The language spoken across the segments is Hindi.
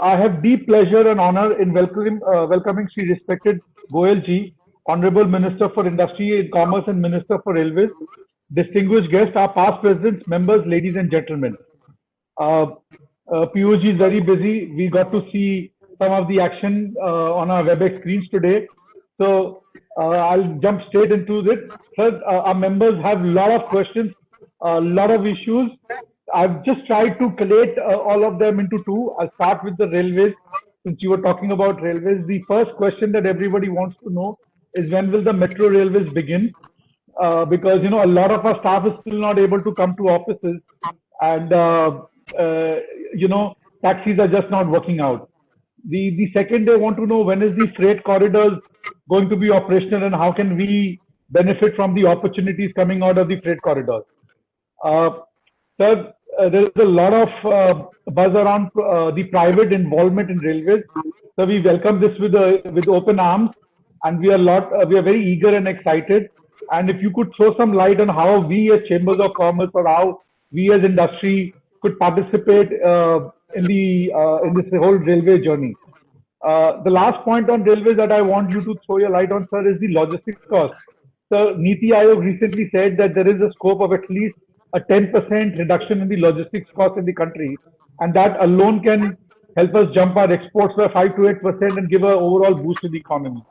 I have deep pleasure and honor in welcoming Sri Respected Goyal Ji, Honorable Minister for Industry and Commerce and Minister for Railways, distinguished guests, our past presidents, members, ladies and gentlemen. Uh, POG is very busy. We got to see some of the action on our WebEx screens today. So I'll jump straight into it. Sir, our members have a lot of questions, a lot of issues. I've just tried to collate all of them into two. I'll start with the railways. Since you were talking about railways, the first question that everybody wants to know is when will the metro railways begin? Because a lot of our staff is still not able to come to offices, and uh, you know taxis are just not working out. The second, they want to know when is the freight corridors going to be operational, and how can we benefit from the opportunities coming out of the freight corridors. Uh, Sir, there is a lot of buzz around the private involvement in railways. So we welcome this with open arms, and we are very eager and excited. And if you could throw some light on how we as chambers of commerce, or how we as industry could participate in this whole railway journey. The last point on railways that I want you to throw your light on, sir, is the logistics cost. So Niti Aayog recently said that there is a scope of at least a 10% reduction in the logistics cost in the country, and that alone can help us jump our exports by 5 to 8% and give an overall boost to the economy.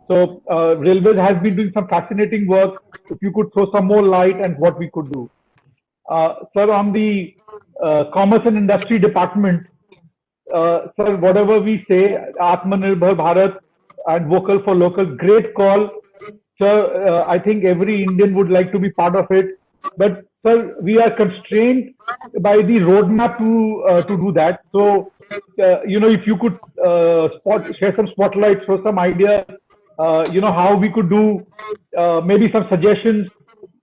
So railways has been doing some fascinating work. If you could throw some more light and what we could do. Sir, on the Commerce and Industry Department, sir, whatever we say, Atmanirbhar Bharat and vocal for local, great call. Sir, I think every Indian would like to be part of it. But sir, we are constrained by the roadmap to do that. So, if you could share some spotlights, throw some ideas, how we could do, maybe some suggestions.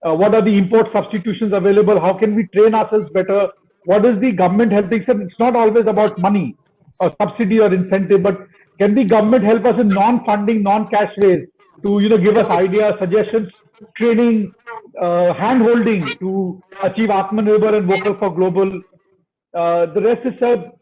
What are the import substitutions available? How can we train ourselves better? What is the government helping? Sir, it's not always about money or subsidy or incentive, but can the government help us in non-funding, non-cash ways to give us ideas, suggestions, training, hand-holding to achieve Atmanirbhar and vocal for global? The rest is, there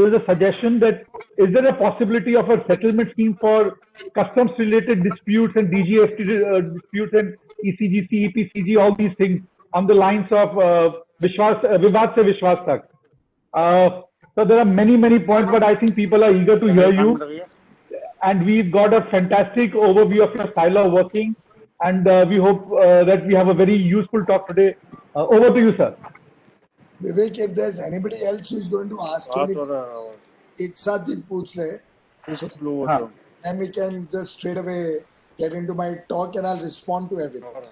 is a suggestion that is there a possibility of a settlement scheme for customs-related disputes and DGST disputes and ECGC, EPCG, all these things on the lines of Vivad Se Vishwas Tak. So there are many points, but I think people are eager to hear you. And we've got a fantastic overview of your style of working, and we hope that we have a very useful talk today. Over to you, sir. Vivek, if there's anybody else who's going to ask him, एक साथ ही पूछ ले, and we can just straight away get into my talk and I'll respond to everything.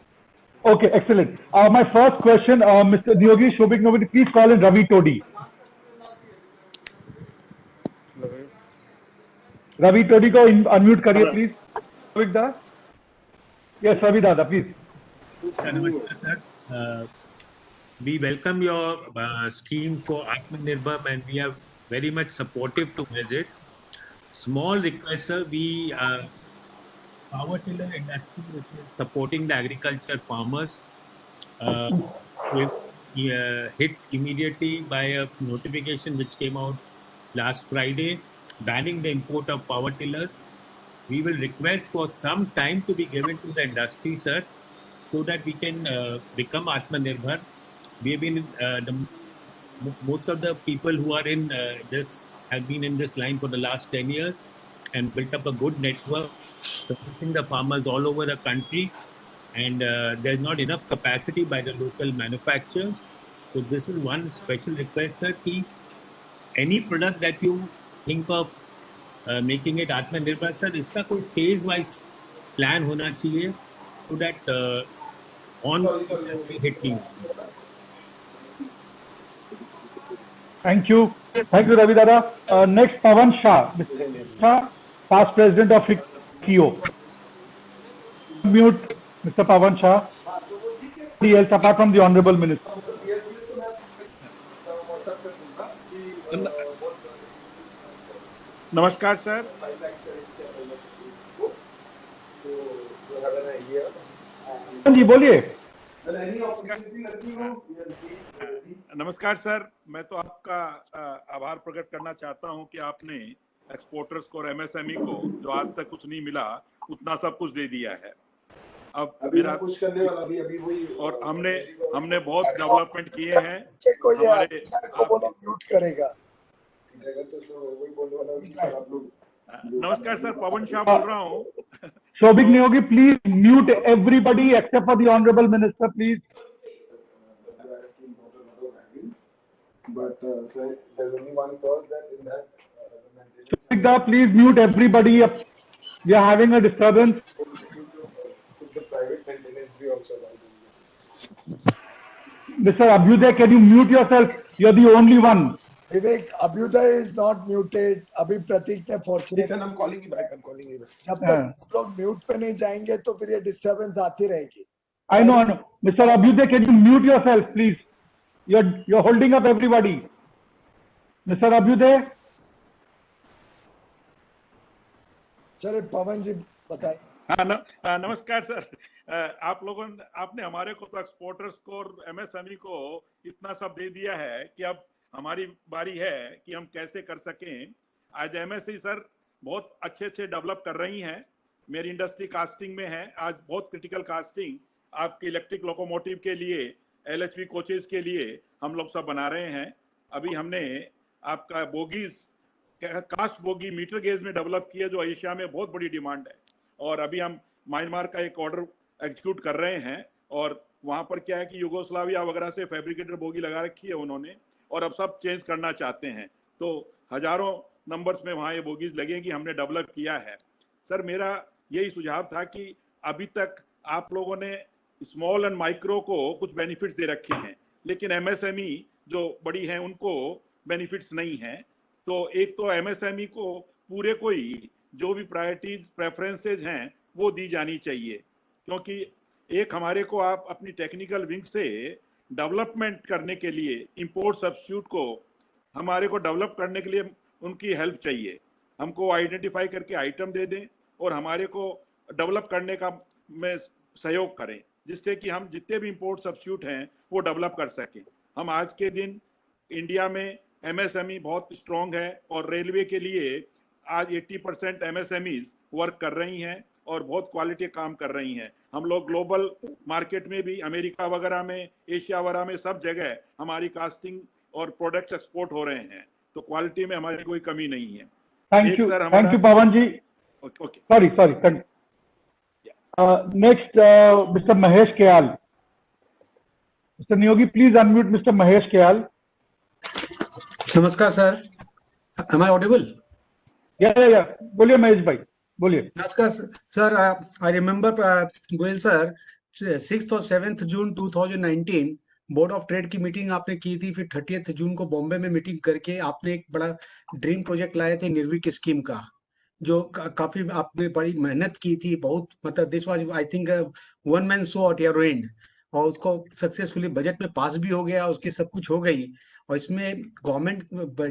Okay, excellent. My first question, Mr. Yogi Shobik Novadi, please call in Ravi Todi. Ravi Todi को unmute करिए please. Shobik da? Yes, Ravi Dada, please. Sir, we welcome your scheme for Atmanirbhar, and we are very much supportive towards it. Small request, sir, we power tiller industry, which is supporting the agriculture farmers, we hit immediately by a notification which came out last Friday, banning the import of power tillers. We will request for some time to be given to the industry, sir, so that we can become Atmanirbhar. We have been most of the people who are in this have been in this line for the last 10 years and built up a good network, supporting the farmers all over the country. And there's not enough capacity by the local manufacturers. So this is one special request, sir. Ki any product that you think of making it Atmanirbhar, sir, इसका कोई phase wise plan होना चाहिए, so that on hitting. Thank you, Ravi Dada. Next, Pawan Shah, past president of FICCIO. Mute, Mr. Pawan Shah. Anybody else apart from the Honorable Minister? Namaskar, sir. जी बोलिए. नमस्कार सर, मैं तो आपका आभार प्रकट करना चाहता हूं कि आपने एक्सपोर्टर्स को और एमएसएमई को जो आज तक कुछ नहीं मिला उतना सब कुछ दे दिया है। अब मेरा कुछ करने वाला अभी वही, और हमने बहुत डेवलपमेंट किए हैं कोई हमारे को बोलो म्यूट करेगा। नमस्कार सर, पवन शाह बोल रहा हूँ। Shobhik Niyogi, please mute everybody except for the honorable minister, please. But so there's only one clause that in that. Shobhik Da, please mute everybody. We are having a disturbance. Could the private maintenance be also allowed? Mr. Abhyuday, can you mute yourself? You're the only one. Vivek, Abhyuday is not muted. अभी प्रतीक ने fortunate, I'm calling you back. I'm calling you back. जब तक लोग म्यूट पे नहीं जाएंगे तो फिर ये डिस्टरबेंस आती रहेगी। I know. Mr. Abhyuday, can you mute yourself, please? You're holding up everybody. Mr. Abhyuday? चले पवन जी बताइए। हाँ, नमस्कार सर। आपने हमारे को तो एक्सपोर्टर्स को और एमएसएमई को इतना सब दे दिया है कि अब हमारी बारी है कि हम कैसे कर सकें। आज एमएसई सर बहुत अच्छे डेवलप कर रही हैं। मेरी इंडस्ट्री कास्टिंग में है, आज बहुत क्रिटिकल कास्टिंग आपकी इलेक्ट्रिक लोकोमोटिव के लिए, एलएचवी कोचेस के लिए हम लोग सब बना रहे हैं। अभी हमने आपका bogies, cast bogie metre gauge में डेवलप किया जो एशिया में बहुत बड़ी डिमांड है, और अभी हम म्यांमार का एक ऑर्डर एग्जीक्यूट कर रहे हैं, और वहां पर क्या है कि युगोस्लाविया वगैरह से फैब्रिकेटेड बोगी लगा रखी है उन्होंने, और अब सब चेंज करना चाहते हैं, तो हजारों नंबर्स में वहां ये बोगीज लगेगी, हमने डेवलप किया है। सर मेरा यही सुझाव था कि अभी तक आप लोगों ने स्मॉल एंड माइक्रो को कुछ बेनिफिट्स दे रखे हैं, लेकिन एमएसएमई जो बड़ी हैं उनको बेनिफिट्स नहीं हैं। तो एक तो एमएसएमई को पूरे कोई जो भी प्रायोरिटीज प्रेफरेंसेज हैं वो दी जानी चाहिए, क्योंकि एक हमारे को आप अपनी टेक्निकल विंग से डेवलपमेंट करने के लिए, इंपोर्ट सब्स्टिट्यूट को हमारे को डेवलप करने के लिए उनकी हेल्प चाहिए। हमको आइडेंटिफाई करके आइटम दे दें और हमारे को डेवलप करने का में सहयोग करें, जिससे कि हम जितने भी इंपोर्ट सब्स्टिट्यूट हैं वो डेवलप कर सकें। हम आज के दिन इंडिया में एमएसएमई बहुत स्ट्रॉन्ग है, और रेलवे के लिए आज 80% एमएसएमईज वर्क कर रही हैं और बहुत क्वालिटी काम कर रही हैं। हम लोग ग्लोबल मार्केट में भी, अमेरिका वगैरह में, एशिया वगैरह में, सब जगह हमारी कास्टिंग और प्रोडक्ट्स एक्सपोर्ट हो रहे हैं, तो क्वालिटी में हमारी कोई कमी नहीं है। Thank you, Pawan ji. Okay. Sorry. Next, Mr. Mahesh Kayal. Mr. Niyogi, please unmute Mr. Mahesh Kayal. नमस्कार sir, am I audible? Yeah. बोलिए महेश भाई, बोलिए। नमस्कार sir, I remember Goyal sir 6th और 7th June 2019 board of trade की मीटिंग आपने की थी, फिर 30th जून को बॉम्बे में मीटिंग करके आपने एक बड़ा ड्रीम प्रोजेक्ट लाए थे निर्विक स्कीम का, जो काफी आपने बड़ी मेहनत की थी, बहुत मतलब this was I think one man show at your and, और उसको सक्सेसफुली बजट में पास भी हो गया, उसकी सब कुछ हो गई। और इसमें गवर्नमेंट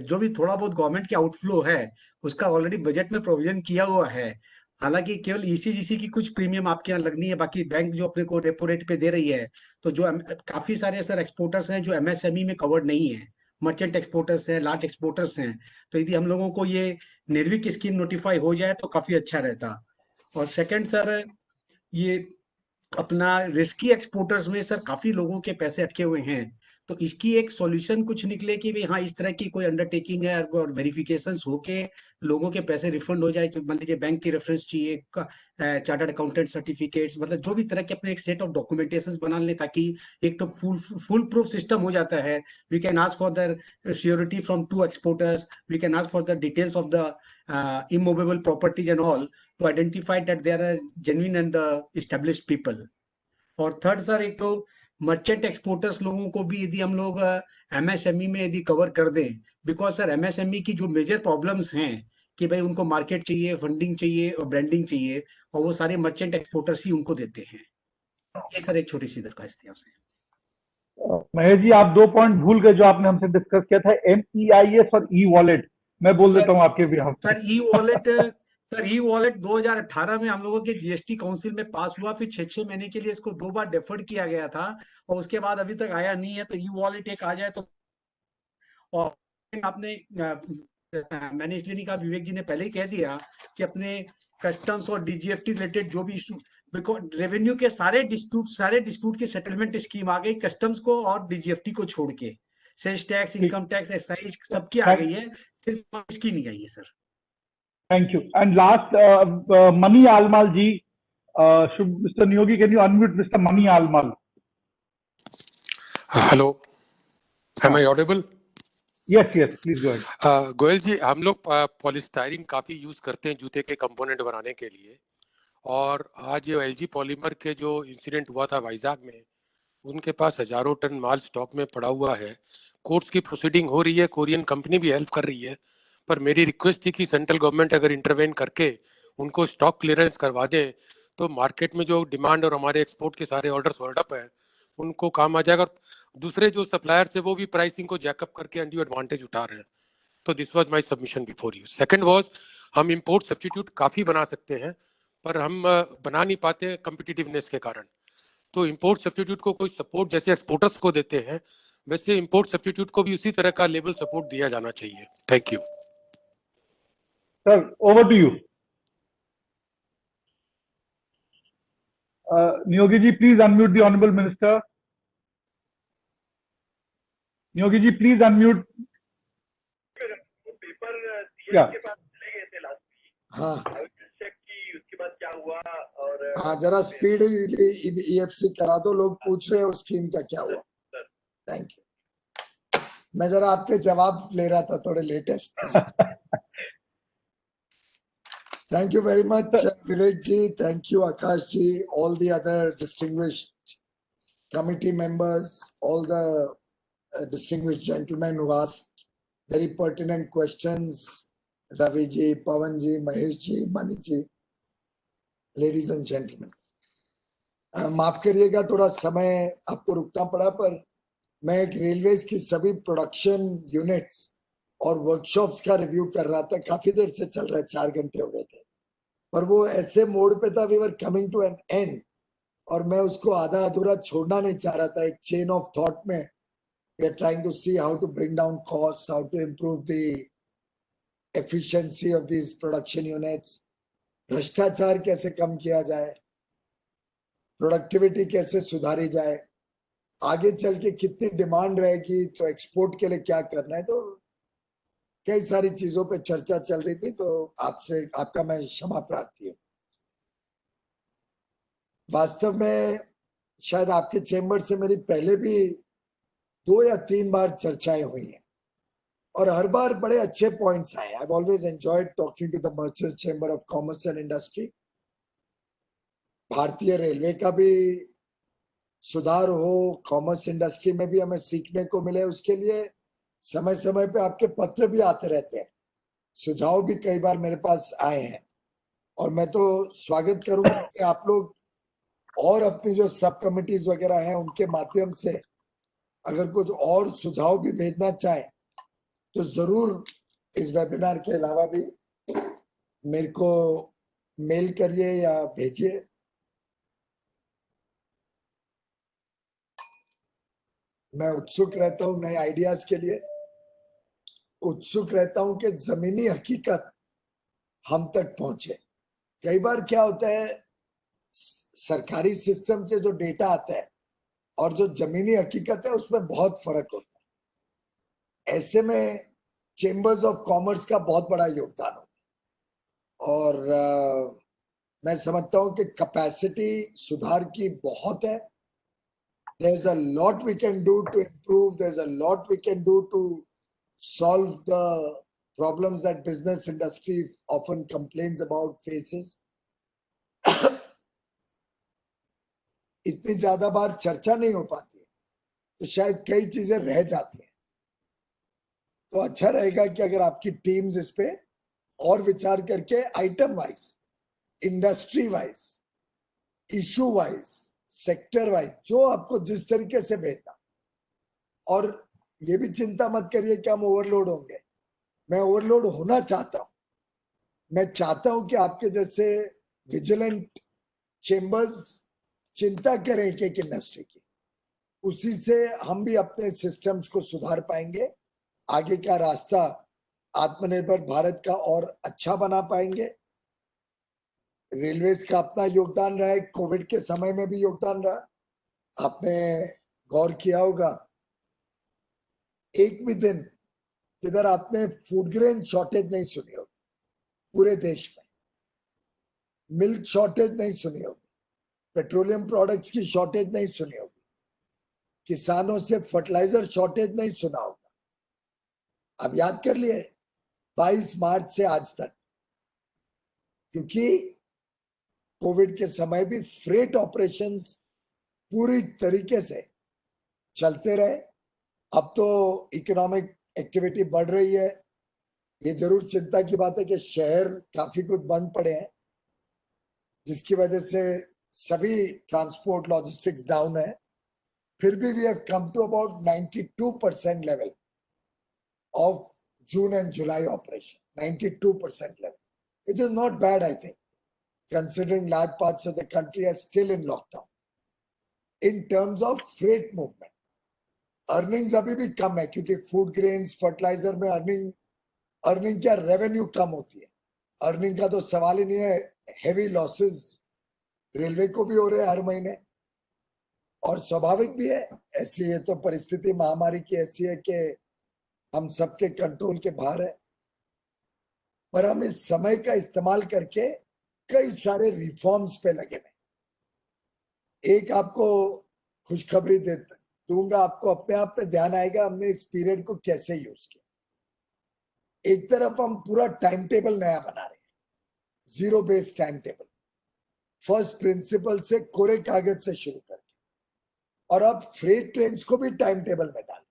जो भी थोड़ा बहुत गवर्नमेंट की आउटफ्लो है उसका ऑलरेडी बजट में प्रोविजन किया हुआ है। हालांकि केवल ईसीजीसी की कुछ प्रीमियम आपके यहाँ लगनी है, बाकी बैंक जो अपने को रेपो रेट पे दे रही है। तो जो काफी सारे सर एक्सपोर्टर्स हैं जो एमएसएमई में कवर्ड नहीं है, मर्चेंट एक्सपोर्टर्स हैं, लार्ज एक्सपोर्टर्स हैं, तो यदि हम लोगों को ये निर्विक स्कीम नोटिफाई हो जाए तो काफी अच्छा रहता। और सेकंड सर, ये अपना रिस्की एक्सपोर्टर्स में सर काफी लोगों के पैसे अटके हुए हैं, तो इसकी एक सॉल्यूशन कुछ निकले कि भाई हाँ इस तरह की कोई अंडरटेकिंग है और वेरिफिकेशंस होके लोगों के पैसे रिफंड हो जाए। तो मान लीजिए बैंक की रेफरेंस चाहिए, चार्टर्ड अकाउंटेंट सर्टिफिकेट्स, मतलब जो भी तरह के अपने एक सेट ऑफ डॉक्यूमेंटेशन बना ले, ताकि एक तो फुल प्रूफ सिस्टम हो जाता है। We can ask for the surety from 2 exporters, we can ask for the details of the immovable properties and all to identify that they are genuine and the established people. और थर्ड सर, एक तो मर्चेंट एक्सपोर्टर्स लोगों को भी यदि हम लोग एमएसएमई में यदि कवर कर दें, बिकॉज सर एमएसएमई की जो मेजर प्रॉब्लम्स हैं कि भाई उनको मार्केट चाहिए, फंडिंग चाहिए और ब्रांडिंग चाहिए, और वो सारे मर्चेंट एक्सपोर्टर्स ही उनको देते हैं। ये सर एक छोटी सी दरख्वास्त थी आपसे। महेश जी, आप 2 पॉइंट भूल गए जो आपने हमसे डिस्कस किया था, MEIS और ई वॉलेट। मैं बोल देता हूँ आपके behalf. Sir e wallet sir e wallet 2018 में हम लोगों के जीएसटी काउंसिल में पास हुआ, फिर 6 महीने के लिए इसको 2 बार डेफर्ड किया गया था और उसके बाद अभी तक आया नहीं है। तो ई वॉलेट एक आ जाए तो, और आपने मैंने इसलिए नहीं कहा, विवेक जी ने पहले ही कह दिया कि अपने कस्टम्स और डीजीएफटी रिलेटेड जो भी इशू, बिकॉज रेवेन्यू के सारे डिस्प्यूट की सेटलमेंट स्कीम आ गई कस्टम्स को और डीजीएफटी को छोड़ के। Sales tax, income tax, excise सबकी आ गई है, सिर्फ इसकी नहीं आई है sir. Thank you. And last, Mani Almal ji, should Mr. Niyogi, can you unmute Mr. Mani Almal? Hello, am I audible? Yes, yes, please go ahead. Goyal ji, हम लोग पॉलीस्टाइरिन काफी यूज करते हैं जूते के कंपोनेंट बनाने के लिए, और आज ये एलजी पॉलीमर के जो इंसिडेंट हुआ था वाइजाग में, उनके पास हजारों टन माल स्टॉक में पड़ा हुआ है। कोर्ट्स की प्रोसीडिंग हो रही है, कोरियन कंपनी भी हेल्प कर रही है, पर मेरी रिक्वेस्ट थी कि सेंट्रल गवर्नमेंट अगर इंटरवेन करके उनको स्टॉक क्लियरेंस करवा दे तो मार्केट में जो डिमांड और हमारे एक्सपोर्ट के सारे ऑर्डर्स होल्ड अप है उनको काम आ जाएगा। दूसरे जो सप्लायर्स है वो भी प्राइसिंग को जैकअप करके अनड्यू एडवांटेज उठा रहे हैं। तो this was my submission before you. Second was, हम इंपोर्ट सब्स्टिट्यूट काफी बना सकते हैं पर हम बना नहीं पाते कम्पिटिटिवनेस के कारण। तो इंपोर्ट सब्स्टिट्यूट को कोई सपोर्ट जैसे एक्सपोर्टर्स को देते हैं वैसे इंपोर्ट सब्स्टिट्यूट को भी उसी तरह का लेवल सपोर्ट दिया जाना चाहिए। Thank you Sir, over to you. Niyogi ji, please unmute the Honorable Minister. Niyogi ji, please unmute. Yeah. हाँ हाँ, जरा स्पीड ईएफसी करा दो, लोग पूछ रहे हैं उस स्कीम का क्या हुआ। Thank you. मैं जरा आपके जवाब ले रहा था, थोड़े latest. Thank you very much, Vivek ji. Thank you, Akash ji, all the other distinguished committee members, all the distinguished gentlemen who asked very pertinent questions. Ravi ji, Pawan ji, Mahesh ji, Mani ji, ladies and gentlemen. माफ करिएगा थोड़ा समय आपको रुकना पड़ा, पर मैं एक रेलवेज की सभी प्रोडक्शन यूनिट्स और वर्कशॉप्स का रिव्यू कर रहा था। काफी देर से चल रहा है, 4 घंटे हो गए थे, पर वो ऐसे मोड पे था, we were coming to an end, और मैं उसको आधा अधूरा छोड़ना नहीं चाह रहा था। एक चेन ऑफ थॉट में we are trying to see how to bring down cost, how to improve the efficiency of this production units, भ्रष्टाचार कैसे कम किया जाए, प्रोडक्टिविटी कैसे सुधारी जाए, आगे चल के कितनी डिमांड रहेगी तो एक्सपोर्ट के लिए क्या करना है। तो कई सारी चीजों पे चर्चा चल रही थी, तो आपसे आपका मैं क्षमा प्रार्थी हूँ। वास्तव में शायद आपके चेंबर से मेरी पहले भी 2 या 3 बार चर्चाएं हुई हैं और हर बार बड़े अच्छे पॉइंट्स आए। I have always enjoyed talking to the merchant chamber of commerce and industry. भारतीय रेलवे का भी सुधार हो, कॉमर्स इंडस्ट्री में भी हमें सीखने को मिले, उसके लिए समय समय पे आपके पत्र भी आते रहते हैं, सुझाव भी कई बार मेरे पास आए हैं, और मैं तो स्वागत करूंगा कि आप लोग और अपनी जो सब कमिटीज वगैरह हैं उनके माध्यम से अगर कुछ और सुझाव भी भेजना चाहें तो जरूर इस वेबिनार के अलावा भी मेरे को मेल करिए या भेजिए। मैं उत्सुक रहता हूं नए आइडियाज के लिए, उत्सुक रहता हूं कि जमीनी हकीकत हम तक पहुंचे। कई बार क्या होता है, सरकारी सिस्टम से जो डेटा आता है और जो जमीनी हकीकत है उसमें बहुत फर्क होता है। ऐसे में चेंबर्स ऑफ कॉमर्स का बहुत बड़ा योगदान होता है, और मैं समझता हूं कि कैपेसिटी सुधार की बहुत है। There's a lot we can do to improve. There's a lot we can do to solve the problems that business industry often complains about, faces. इतनी ज्यादा बार चर्चा नहीं हो पाती तो शायद कई चीजें रह जाती हैं। तो अच्छा रहेगा कि अगर आपकी टीम्स इस पे और विचार करके item wise, industry wise, issue wise, sector wise, जो आपको जिस तरीके से भेजना, और ये भी चिंता मत करिए कि हम ओवरलोड होंगे। मैं ओवरलोड होना चाहता हूं, मैं चाहता हूं कि आपके जैसे विजिलेंट चेंबर्स चिंता करें एक एक इंडस्ट्री की, उसी से हम भी अपने सिस्टम्स को सुधार पाएंगे, आगे का रास्ता आत्मनिर्भर भारत का और अच्छा बना पाएंगे। रेलवेज का अपना योगदान रहा है, कोविड के समय में भी योगदान रहा। आपने गौर किया होगा, एक भी दिन इधर आपने फूड ग्रेन शॉर्टेज नहीं सुनी होगी पूरे देश में, मिल्क शॉर्टेज नहीं सुनी होगी, पेट्रोलियम प्रोडक्ट्स की शॉर्टेज नहीं सुनी होगी, किसानों से फर्टिलाइजर शॉर्टेज नहीं सुना होगा। अब याद कर लिए 22 मार्च से आज तक, क्योंकि कोविड के समय भी फ्रेट ऑपरेशंस पूरी तरीके से चलते रहे। अब तो इकोनॉमिक एक्टिविटी बढ़ रही है। ये जरूर चिंता की बात है कि शहर काफी कुछ बंद पड़े हैं, जिसकी वजह से सभी ट्रांसपोर्ट लॉजिस्टिक्स डाउन है। फिर भी we have come to about 92% level of June and July operation, 92% level. It is not bad, I think, considering large parts of the country are still in lockdown. In terms of freight movement, earnings अभी भी कम है, क्योंकि फूड ग्रेन्स फर्टिलाइजर में अर्निंग क्या, रेवेन्यू कम होती है। अर्निंग का तो सवाल ही नहीं है। हेवी लॉसेस रेलवे को भी हो रहे हैं हर महीने, और स्वाभाविक भी है, ऐसी है तो परिस्थिति महामारी की ऐसी है कि हम सबके कंट्रोल के बाहर है। पर हम इस समय का इस्तेमाल करके कई सारे रिफॉर्म्स पे लगे हुए। एक आपको खुशखबरी दूंगा, आपको अपने आप पे ध्यान आएगा हमने इस पीरियड को कैसे यूज किया। एक तरफ हम पूरा टाइम टेबल नया बना रहे हैं, zero based time table, first principle से कोरे कागज से शुरू करके, और अब फ्रेट ट्रेन्स को भी टाइम टेबल में डाल।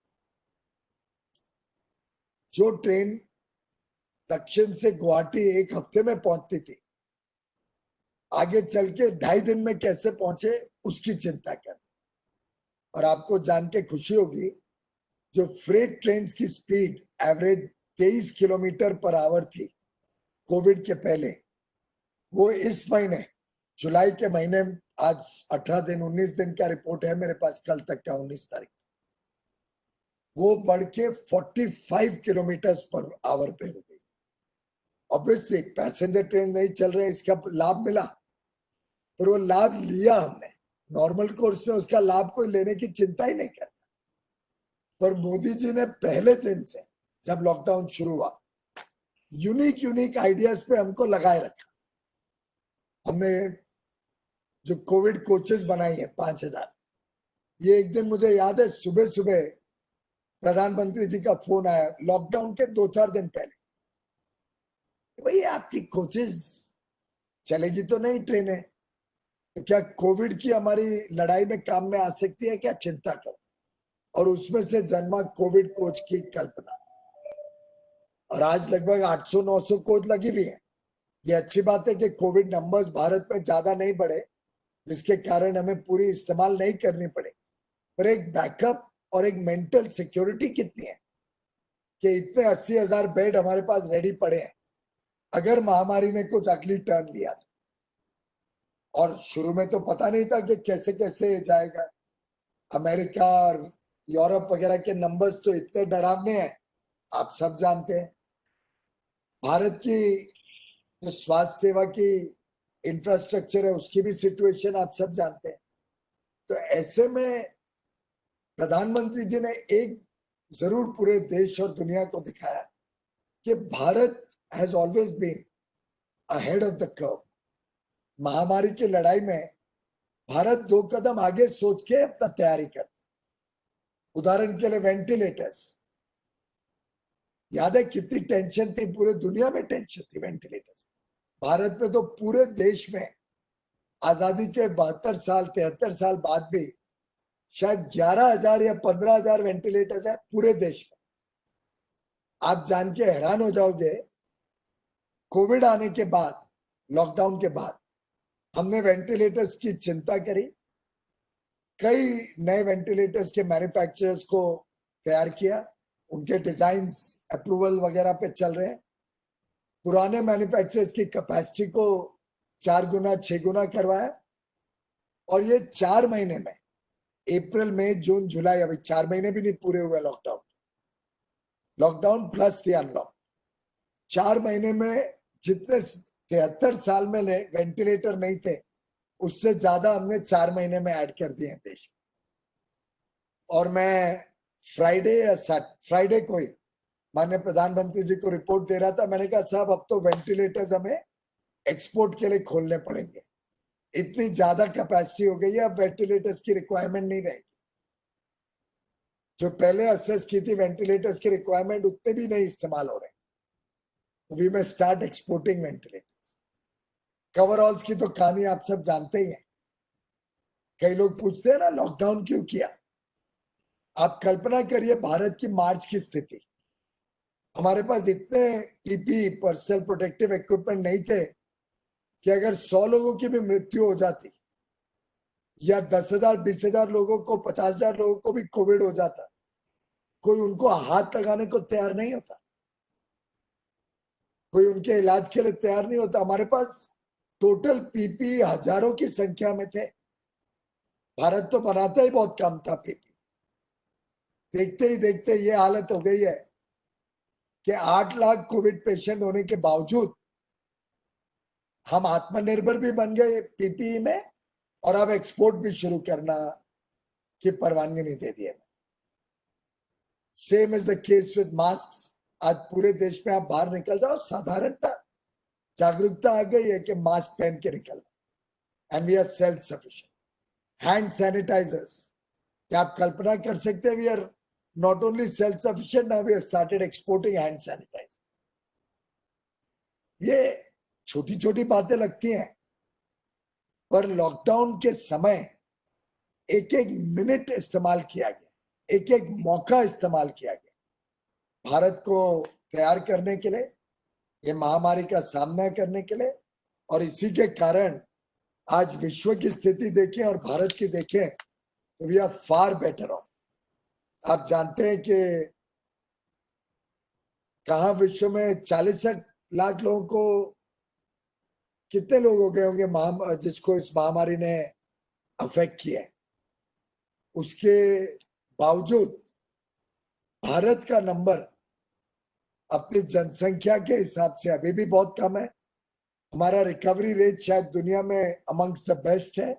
जो ट्रेन दक्षिण से गुवाहाटी एक हफ्ते में पहुंचती थी, आगे चल के 2.5 दिन में कैसे पहुंचे उसकी चिंता कर। और आपको जान के खुशी होगी, जो फ्रेट ट्रेन्स की speed average 23 kilometre per hour थी कोविड के पहले, वो इस महीने जुलाई के महीने, आज 18 दिन 19 दिन का रिपोर्ट है मेरे पास, कल तक का 19 तारीख, वो बढ़ के 45 किलोमीटर पर आवर पे हो गई। ऑब्वियसली पैसेंजर ट्रेन नहीं चल रहे, इसका लाभ मिला, पर वो लाभ लिया हमने। नॉर्मल कोर्स में उसका लाभ कोई लेने की चिंता ही नहीं करता, पर मोदी जी ने पहले दिन से जब लॉकडाउन शुरू हुआ, यूनिक आइडियाज पे हमको लगाए रखा। हमने जो कोविड कोचेस बनाई है 5000, ये एक दिन मुझे याद है सुबह सुबह प्रधानमंत्री जी का फोन आया लॉकडाउन के 2-4 दिन पहले, भाई आपकी कोचेस चलेगी तो नहीं ट्रेनें, तो क्या कोविड की हमारी लड़ाई में काम में आ सकती है क्या, चिंता करो। और उसमें से जन्मा कोविड कोच की कल्पना, और आज लगभग 800-900 कोच लगी हुई है। ये अच्छी बात है कि कोविड नंबर्स भारत में ज्यादा नहीं बढ़े, जिसके कारण हमें पूरी इस्तेमाल नहीं करनी पड़े, पर एक बैकअप और एक मेंटल सिक्योरिटी कितनी है कि इतने 80,000 बेड हमारे पास रेडी पड़े हैं अगर महामारी ने कुछ अगली टर्न लिया तो। और शुरू में तो पता नहीं था कि कैसे कैसे जाएगा। अमेरिका और यूरोप वगैरह के नंबर्स तो इतने डरावने हैं, आप सब जानते हैं। भारत की जो स्वास्थ्य सेवा की इंफ्रास्ट्रक्चर है, उसकी भी सिचुएशन आप सब जानते हैं। तो ऐसे में प्रधानमंत्री जी ने एक जरूर पूरे देश और दुनिया को दिखाया कि भारत has always been ahead of the curve. महामारी की लड़ाई में भारत 2 कदम आगे सोच के अपना तैयारी करता। उदाहरण के लिए वेंटिलेटर्स, याद है कितनी टेंशन थी, पूरे दुनिया में टेंशन थी वेंटिलेटर्स। भारत में तो पूरे देश में आजादी के 72 साल 73 साल बाद भी शायद 11,000 या 15,000 वेंटिलेटर्स है पूरे देश में। आप जान के हैरान हो जाओगे, कोविड आने के बाद, लॉकडाउन के बाद हमने वेंटिलेटर्स की चिंता करी, कई नए वेंटिलेटर्स के मैन्युफैक्चरर्स को तैयार किया, उनके डिजाइन्स अप्रूवल वगैरह पे चल रहे हैं। पुराने मैन्युफैक्चरर्स की कैपेसिटी को 4 गुना 6 गुना करवाया, और ये 4 महीने में, अप्रैल मई जून जुलाई, अभी 4 महीने भी नहीं पूरे हुए लॉकडाउन प्लस द अनलॉक, 4 महीने में जितने 73 साल में वेंटिलेटर नहीं थे उससे ज्यादा हमने 4 महीने में ऐड कर दिए हैं देश में। और मैं फ्राइडे को ही माननीय प्रधानमंत्री जी को रिपोर्ट दे रहा था, मैंने कहा साहब अब तो वेंटिलेटर्स हमें एक्सपोर्ट के लिए खोलने पड़ेंगे, इतनी ज्यादा कैपेसिटी हो गई है, अब वेंटिलेटर्स की रिक्वायरमेंट नहीं रहेगी। जो पहले असेस की थी वेंटिलेटर्स की रिक्वायरमेंट उतने भी नहीं इस्तेमाल हो रहे, वी में स्टार्ट एक्सपोर्टिंग वेंटिलेटर्स। कवरऑल्स की तो कहानी आप सब जानते ही हैं। कई लोग पूछते हैं ना लॉकडाउन क्यों किया। आप कल्पना करिए भारत की मार्च की स्थिति, हमारे पास इतने पीपी पर्सनल प्रोटेक्टिव इक्विपमेंट नहीं थे कि अगर 100 लोगों की भी मृत्यु हो जाती या 10,000 20,000 लोगों को 50,000 लोगों को भी कोविड हो जाता, कोई उनको हाथ लगाने को तैयार नहीं होता, कोई उनके इलाज के लिए तैयार नहीं होता। हमारे पास टोटल पीपी हजारों की संख्या में थे, भारत तो बनाता ही बहुत कम था पीपी। देखते ही देखते ये हालत हो गई है कि 8 लाख कोविड पेशेंट होने के बावजूद हम आत्मनिर्भर भी बन गए पीपीई में, और अब एक्सपोर्ट भी शुरू करना की परवानगी नहीं दे दी है। Same is the case with mask. आज पूरे देश में आप बाहर निकल जाओ, साधारणता जागरूकता आ गई है कि मास्क पहन के निकलना, and we are self sufficient. Hand sanitisers, क्या आप कल्पना कर सकते हैं, we are not only self sufficient, now we have started exporting hand sanitiser. ये छोटी छोटी बातें लगती हैं, पर लॉकडाउन के समय एक एक मिनट इस्तेमाल किया गया, एक एक मौका इस्तेमाल किया गया भारत को तैयार करने के लिए, ये महामारी का सामना करने के लिए। और इसी के कारण आज विश्व की स्थिति देखें और भारत की देखें तो we are far better off. आप जानते हैं कि कहा विश्व में 40 लाख लोगों को, कितने लोग हो गए होंगे जिसको इस महामारी ने अफेक्ट किया है, उसके बावजूद भारत का नंबर अपनी जनसंख्या के हिसाब से अभी भी बहुत कम है। हमारा रिकवरी रेट शायद दुनिया में अमंग्स द बेस्ट है,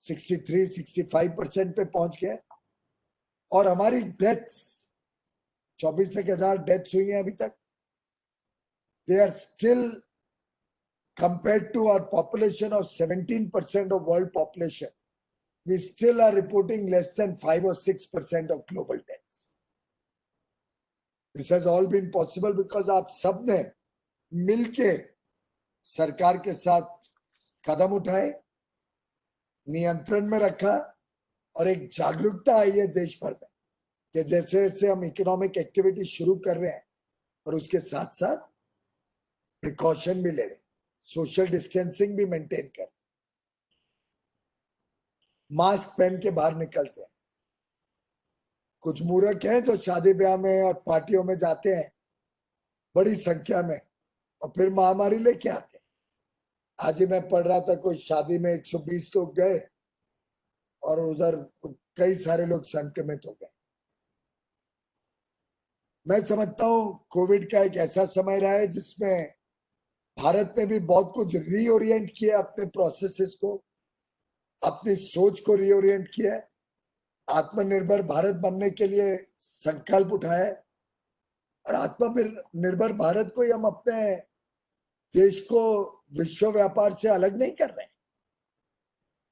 63-65% पे पहुंच गया। और हमारी डेथ्स 24,000 डेथ्स हुई हैं अभी तक। They are still compared to our population of 17% of world population, we still are reporting less than 5 or 6% of global deaths. This has all been possible because आप सबने मिलके सरकार के साथ कदम उठाए, नियंत्रण में रखा, और एक जागरूकता आई है देश भर में कि जैसे जैसे हम इकोनॉमिक एक्टिविटी शुरू कर रहे हैं और उसके साथ साथ प्रिकॉशन भी ले रहे हैं, सोशल डिस्टेंसिंग भी मेंटेन कर, मास्क पहन के बाहर निकलते हैं। कुछ मूर्ख हैं जो शादी ब्याह में और पार्टियों में जाते हैं बड़ी संख्या में और फिर महामारी लेके आते हैं। आज ही मैं पढ़ रहा था, कोई शादी में 120 लोग गए और उधर कई सारे लोग संक्रमित हो गए। मैं समझता हूं कोविड का एक ऐसा समय रहा है जिसमें भारत ने भी बहुत कुछ रीओरिएंट किया, अपने प्रोसेसेस को, अपनी सोच को रीओरिएंट किया, आत्मनिर्भर भारत बनने के लिए संकल्प उठाया। और आत्मनिर्भर भारत को ही हम अपने देश को विश्व व्यापार से अलग नहीं कर रहे,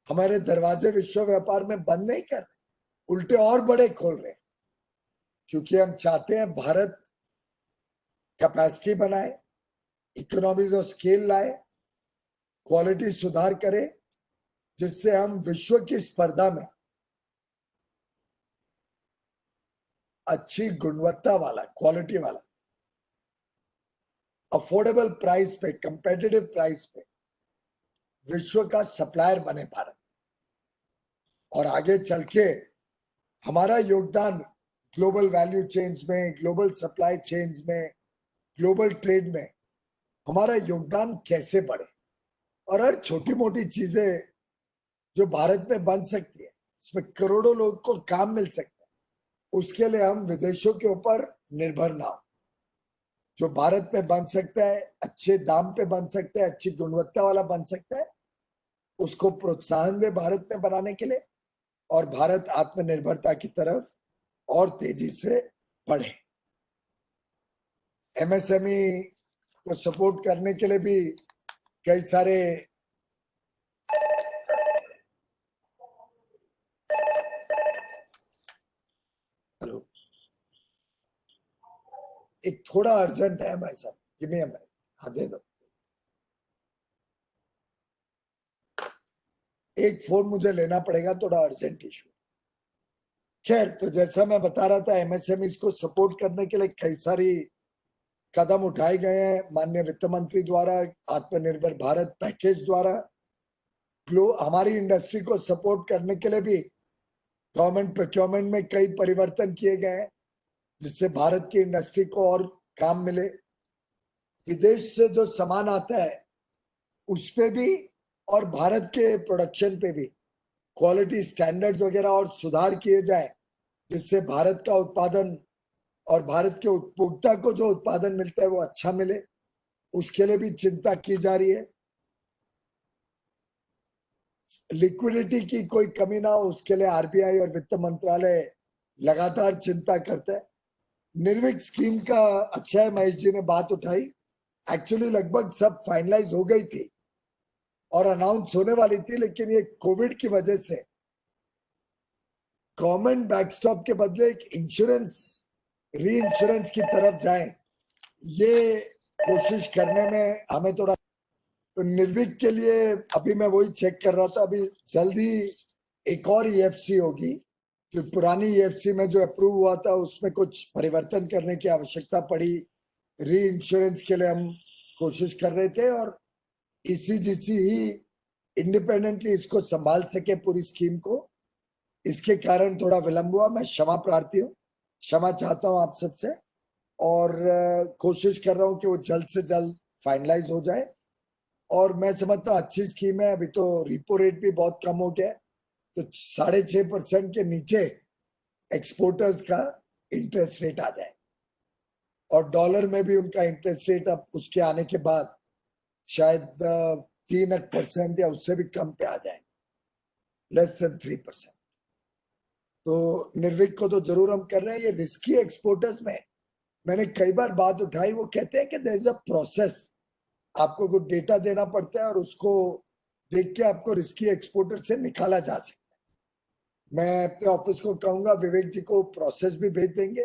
हमारे दरवाजे विश्व व्यापार में बंद नहीं कर रहे, उल्टे और बड़े खोल रहे, क्योंकि हम चाहते हैं भारत कैपेसिटी बनाए, इकोनॉमीज ऑफ स्केल लाए, क्वालिटी सुधार करे, जिससे हम विश्व की स्पर्धा में अच्छी गुणवत्ता वाला, क्वालिटी वाला, अफोर्डेबल प्राइस पे, कंपेटिटिव प्राइस पे विश्व का सप्लायर बने भारत। और आगे चल के हमारा योगदान ग्लोबल वैल्यू चेन्स में, ग्लोबल सप्लाई चेन्स में, ग्लोबल ट्रेड में हमारा योगदान कैसे बढ़े और हर छोटी मोटी चीजें जो भारत में बन सकती है, इसमें करोड़ों लोगों को काम मिल सकता है, उसके लिए हम विदेशों के ऊपर निर्भर ना हो। जो भारत में बन सकता है, अच्छे दाम पे बन सकता है, अच्छी गुणवत्ता वाला बन सकता है, उसको प्रोत्साहन दे भारत में बनाने के लिए और भारत आत्मनिर्भरता की तरफ और तेजी से बढ़े। एमएसएमई को सपोर्ट करने के लिए भी कई सारे हेलो, एक थोड़ा अर्जेंट है भाई साहब, गिव मी अ मिनट। हाँ दे दो, एक फोन मुझे लेना पड़ेगा, थोड़ा अर्जेंट इशू। खैर, तो जैसा मैं बता रहा था, एमएसएमई को सपोर्ट करने के लिए कई सारी कदम उठाए गए हैं माननीय वित्त मंत्री द्वारा, आत्मनिर्भर भारत पैकेज द्वारा। हमारी इंडस्ट्री को सपोर्ट करने के लिए भी गवर्नमेंट प्रोक्योरमेंट में कई परिवर्तन किए गए हैं, जिससे भारत की इंडस्ट्री को और काम मिले। विदेश से जो सामान आता है उस पे भी और भारत के प्रोडक्शन पे भी क्वालिटी स्टैंडर्ड्स वगैरह और सुधार किए जाए, जिससे भारत का उत्पादन और भारत के उपभोक्ता को जो उत्पादन मिलता है वो अच्छा मिले, उसके लिए भी चिंता की जा रही है। लिक्विडिटी की कोई कमी ना हो, उसके लिए आरबीआई और वित्त मंत्रालय लगातार चिंता करता है। निर्विक स्कीम का अच्छा है, महेश जी ने बात उठाई। एक्चुअली लगभग सब फाइनलाइज हो गई थी और अनाउंस होने वाली थी, लेकिन ये कोविड की वजह से गवर्नमेंट बैकस्टॉप के बदले एक इंश्योरेंस, री इंश्योरेंस की तरफ जाए, ये कोशिश करने में हमें थोड़ा। तो निर्विक के लिए अभी मैं वही चेक कर रहा था, अभी जल्दी एक और ईएफसी होगी, कि पुरानी ईएफसी में जो अप्रूव हुआ था उसमें कुछ परिवर्तन करने की आवश्यकता पड़ी। री इंश्योरेंस के लिए हम कोशिश कर रहे थे और ईसीजीसी ही इंडिपेंडेंटली इसको संभाल सके पूरी स्कीम को, इसके कारण थोड़ा विलंब हुआ। मैं क्षमा प्रार्थी हूँ, क्षमा चाहता हूँ आप सबसे, और कोशिश कर रहा हूँ कि वो जल्द से जल्द फाइनलाइज हो जाए। और मैं समझता हूँ अच्छी स्कीम है। अभी तो रिपो रेट भी बहुत कम हो गया है, तो 6.5% के नीचे एक्सपोर्टर्स का इंटरेस्ट रेट आ जाए, और डॉलर में भी उनका इंटरेस्ट रेट अब उसके आने के बाद शायद 3% या उससे भी कम पे आ जाए, लेस देन 3%। तो निर्विक को तो जरूर हम कर रहे हैं। ये रिस्की एक्सपोर्टर्स में मैंने कई बार बात उठाई, वो कहते हैं कि देयर इज अ प्रोसेस, आपको कुछ डेटा देना पड़ता है और उसको देख के आपको रिस्की एक्सपोर्टर से निकाला जा सकता है। मैं अपने ऑफिस को कहूंगा विवेक जी को प्रोसेस भी भेज देंगे,